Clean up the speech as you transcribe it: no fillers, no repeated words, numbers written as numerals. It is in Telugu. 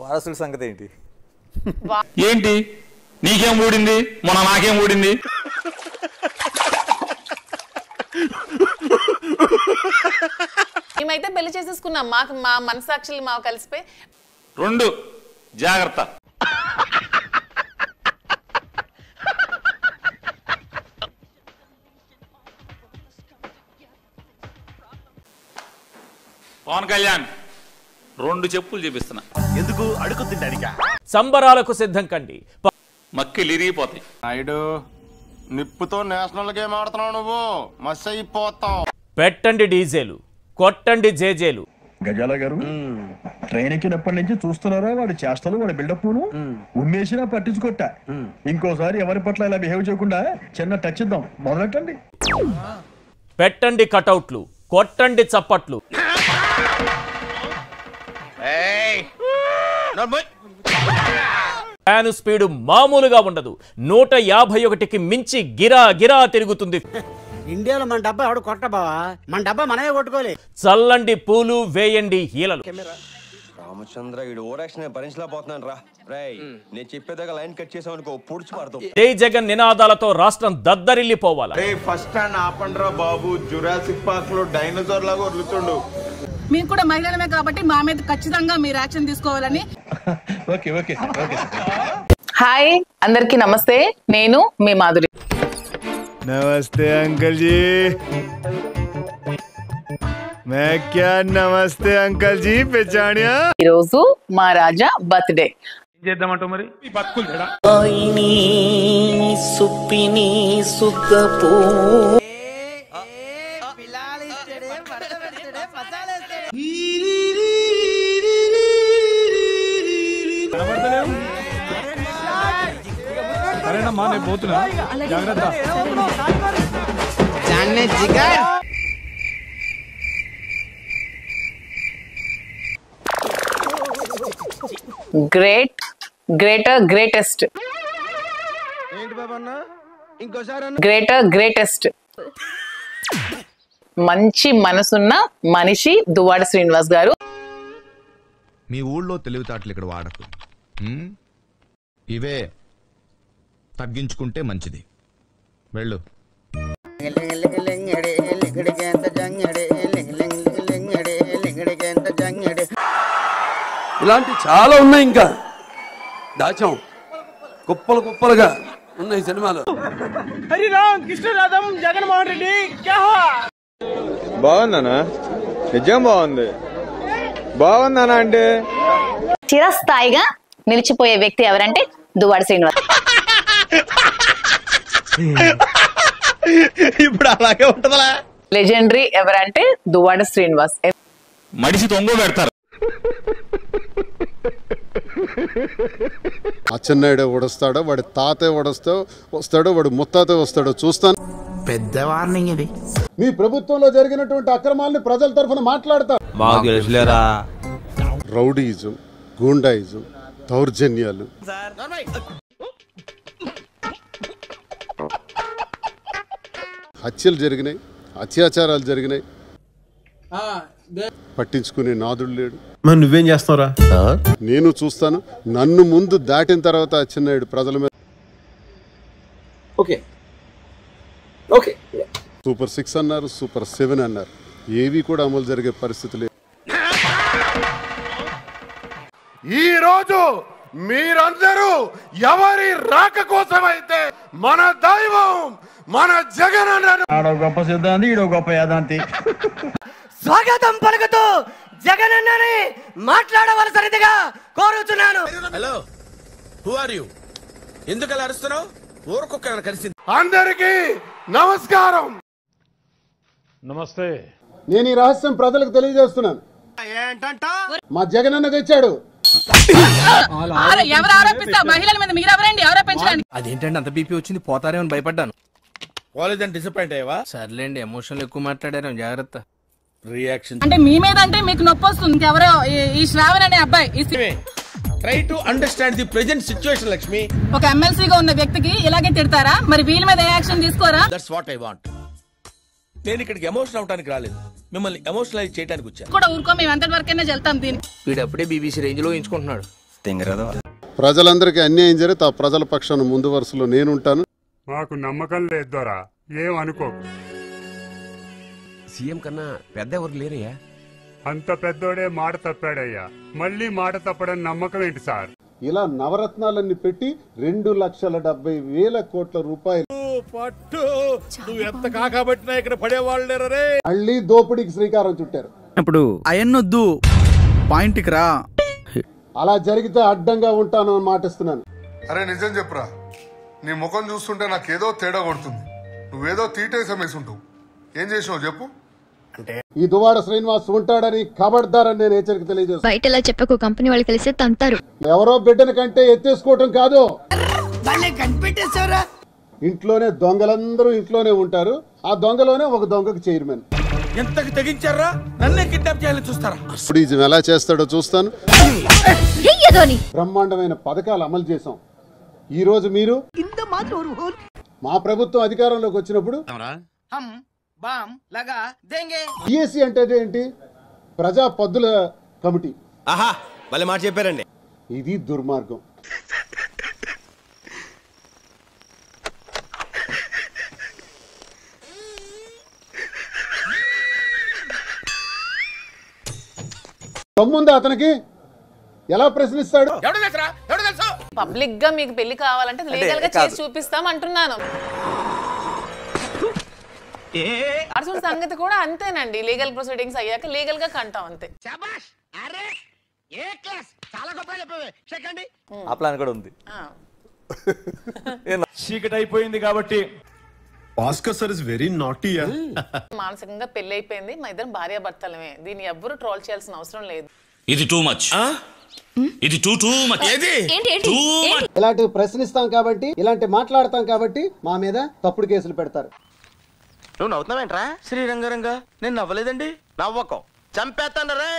వారసుడి సంగతి ఏంటి? ఏంటి నీకేం ఊడింది, మొన్న నాకేం ఊడింది? మేమైతే పెళ్లి చేసేసుకున్నాం, మాకు మా మనసాక్షులు మాకు కలిసిపోయి. 2 జాగ్రత్త. పవన్ కళ్యాణ్ 2 చెప్పులు చూపిస్తున్నా. ఎందుకు అడుగు తింటానికా? సంబరాలకు సిద్ధం కండి, మక్కిలు ఇరిగిపోతాయి. నాయుడు నిప్పుతో నేషనల్ గేమ్ ఆడుతున్నావు, నువ్వు మస్ అయిపోతావు. పెట్టండి డీజేలు, కొట్టండి జేజేలు. గజాల గారు ట్రైన్ ఎక్కినప్పటి నుంచి చూస్తున్నారా వాడి చేష్టలు, వాడి బిల్డప్ ఉమ్మేసినా పట్టించుకోట. ఇంకోసారి ఎవరి పట్ల ఇలా బిహేవ్ చేయకుండా చిన్న టచ్ ఇద్దాం, మొదలెట్టండి. పెట్టండి కటౌట్లు, కొట్టండి చప్పట్లు. ఫ్యాను స్పీడు మామూలుగా ఉండదు, 151కి మించి గిరా గిరా తిరుగుతుంది. ఇండియాలో మన డబ్బా ఎవడు కొట్ట బావా, మన డబ్బా మనమే కొట్టుకోలే. చల్లండి పూలు, వేయండి హీలలు. రామచంద్ర వీడు ఓరాక్షన్ భరించలేకపోతున్నాను రా. రేయ్ నేను చెప్పేదాకా లైన్ కట్ చేసావు అనుకో, పూడ్చి పడతావు. జై జగన్ నినాదాలతో రాష్ట్రం దద్దరిల్లిపోవాలా. ఫస్ట్ స్టాండ్ ఆపండ్రా బాబు, జురాసిక్ పార్క్ లో డైనోసార్ లాగా వదులుతుండు. మేము కూడా మహిళలమే కాబట్టి మా మీద ఖచ్చితంగా మీరు యాక్షన్ తీసుకోవాలని. హాయ్ అందరికి నమస్తే, నేను మీ మాధురి. नमस्ते अंकल जी, मैं क्या नमस्ते अंकल जी पहचानिया? ఈ రోజు మా రాజా బర్త్డే. చేద్దామంటావు మరి? ఈ బతుకులు తేడా. సుప్పిని సుగ్గపూ సరేనమ్మా నేను పోతున్నా, జాగ్రత్త. Great, greater, greatest. ఏంటి బాబా అన్న, ఇంకోసారి గ్రేటర్, గ్రేటెస్ట్. మంచి మనసున్న మనిషి దువ్వాడ శ్రీనివాస్ గారు. మీ ఊళ్ళో తెలివితేటలు ఇక్కడ వాడకు, ఇవే తగ్గించుకుంటే మంచిది. వెళ్ళు. ఇలాంటి చాలా ఉన్నాయి, ఇంకా దాచాం కుప్పలు కుప్పలుగా ఉన్నాయి సినిమాలు. హరిరామ్ కృష్ణరాధం జగన్మోహన్ రెడ్డి బాగుందనా? నిజం బాగుంది. బాగుందనా అంటే చిరస్థాయిగా నిలిచిపోయే వ్యక్తి ఎవరంటే దువ్వాడ శ్రీనివాస్. ఇప్పుడు అలాగే ఉంటదా? లెజెండరీ ఎవరంటే దువ్వాడ శ్రీనివాస్. మడిసి తొంగ పెడతారు. అచ్చెన్నాయుడు వడస్తాడో, వాడి తాతయ్య వస్తాడో, వాడు ముత్తాత వస్తాడో చూస్తాను. పెద్ద వార్నింగ్ ఇది. మీ ప్రభుత్వంలో జరిగినటువంటి అక్రమాలని ప్రజల తరఫున మాట్లాడతారు. రౌడీయిజం, గూండాయిజం, దౌర్జన్యాలు, హత్యలు జరిగినాయి, అత్యాచారాలు జరిగినాయి. పట్టించుకునే నాదుడు లేడు. మరి నువ్వేం చేస్తావురా? నేను చూస్తాను. నన్ను ముందు దాటిన తర్వాత అచ్చెన్నాయుడు ప్రజల మీద సూపర్ 6 అన్నారు, సూపర్ 7 అన్నారు. ఏవి కూడా అమలు జరిగే పరిస్థితి లేదు. ఈ రోజు మీరందరూ ఎవరి రాక కోసమైతే మన దైవం మన జగన్ ఆడో గొప్ప సిద్ధాంతి, ఈడో గొప్ప యాదాంతి. స్వాగతం పలుకుతూ జగన్ అన్నని మాట్లాడవలసినదిగా కోరుతున్నాను. Hello, who are you? ఎందుకు అలా అరుస్తున్నావు? ఊరుకొక్క కలిసింది. అందరికీ నమస్కారం. నమస్తే. నేను ఈ రహస్యం ప్రజలకు తెలియజేస్తున్నాను. ఏంటంట? మా జగనన్న తెచ్చాడు. ఎవరు ఆరోపిస్తా? మహిళల మీద మీరెవరండి ఆరోపించడానికి? అదేంటండి అంత బీపీ వచ్చింది, పోతారేమని భయపడ్డాను. కాలేజ్ డిసప్పాయింట్ అయ్యావా? సర్లేండి, ఎమోషనల్ ఎక్కువ మాట్లాడారు, జాగ్రత్త. రియాక్షన్ అంటే మీ మీద అంటే మీకు నొప్పి వస్తుంది. ఇంకెవరో ఈ శ్రావణ్ అనే అబ్బాయి try to understand the present situation. Lakshmi, ఒక ఎమ్మెల్సీగా ఉన్న వ్యక్తికి ఇలాగే తిడతారా? మరి వీళ్ళ మీద ఏ యాక్షన్ తీసుకోరా? That's what I want. నేను ఇక్కడికి ఎమోషనల్ అవడానికి రాలేదు, మిమ్మల్ని ఎమోషనలైజ్ చేయడానికి వచ్చాను. కూడా ఊరుకో, మేము ఎంత వరకైనా వెళ్తాం. దీన్ని వీడప్పుడే బీబీసీ రేంజ్ లో ఎంచుకుంటున్నాడు. తింగరదా ప్రజలందరికీ అన్యాయం జరిగితే ఆ ప్రజల పక్షాన ముందు వరుసలో నేనుంటాను. మాకు నమ్మకం లేదు దొరా, ఏం అనుకోకు. సీఎం కన్నా పెద్ద ఎవరు లేరయ్యా. అంత పెద్దోడే మాట తప్పాడయ్యా, మళ్ళీ మాట తప్పడం నమ్మకం ఏంటి సార్? ఇలా నవరత్నాలన్నీ పెట్టి 2,70,000 కోట్ల రూపాయలు మళ్ళీ దోపిడీకి శ్రీకారం చుట్టారు. ఇప్పుడు అయన్నొద్దు, పాయింట్కి రా. అలా జరిగితే అడ్డంగా ఉంటాను అని మాటిస్తున్నాను. అరే నిజం చెప్పురా, నీ ముఖం చూస్తుంటే నాకేదో తేడా కొడుతుంది. నువ్వేదో తీటేసం వేసుంటావు. ఏం చేసావు చెప్పు. ఈ దువాడ శ్రీనివాస్ ఉంటాడని ఖబర్దారని నేను హెచ్చరిక తెలియజేస్తాను. బయట ఇలా చెప్పకు, కంపెనీ వాళ్ళు కలిసి తంతారు. ఎవరో బిడ్డని కంటే ఎత్తేసుకోవటం కాదు. ఇంట్లోనే దొంగలందరూ ఇంట్లోనే ఉంటారు. ఆ దొంగలోనే ఒక దొంగకు చైర్మన్. ఎంతకు తెగించారా? నన్నే కిడ్నాప్ చేయాలని చూస్తారా? ఇప్పుడు ఎలా చేస్తాడో చూస్తాను. బ్రహ్మాండమైన పథకాలు అమలు చేశాం. ఈ రోజు మీరు మా ప్రభుత్వం అధికారంలోకి వచ్చినప్పుడు ఈఎస్సీ అంటే ఏంటి? ప్రజా పద్దుల కమిటీ. ఆహా భలే మాట చెప్పారండి. ఇది దుర్మార్గం. తమ్ముందా అతనికి? ఎలా ప్రశ్నిస్తాడు? పబ్లిక్ గా మీకు పెళ్లి కావాలంటే లీగల్ గా చేసి చూపిస్తాం అంటున్నాను. అసలు సంగతి కూడా అంతేనండి. లీగల్ ప్రొసీడింగ్స్ అయ్యాక లీగల్ గా కంటాం అంతే. ఆ ప్లాన్ కూడా ఉంది. చీకటి అయిపోయింది కాబట్టి Bhaskar sir is very naughty. మానసికంగా పెళ్లి అయిపోయింది, మా ఇద్దరం భార్యాభర్తలమే. దీన్ని ఎవ్వరూ ట్రోల్ చేయాల్సిన అవసరం లేదు. ఇది టూ మచ్, ఇది టూ మచ్. ఇలాంటివి ప్రశ్నిస్తాం కాబట్టి, ఇలాంటి మాట్లాడతాం కాబట్టి మా మీద తప్పుడు కేసులు పెడతారు. నువ్వు నవ్వుతున్నావేంట్రా శ్రీరంగారంగా? నేను నవ్వలేదండి. నవ్వకం చంపేస్తాను రే.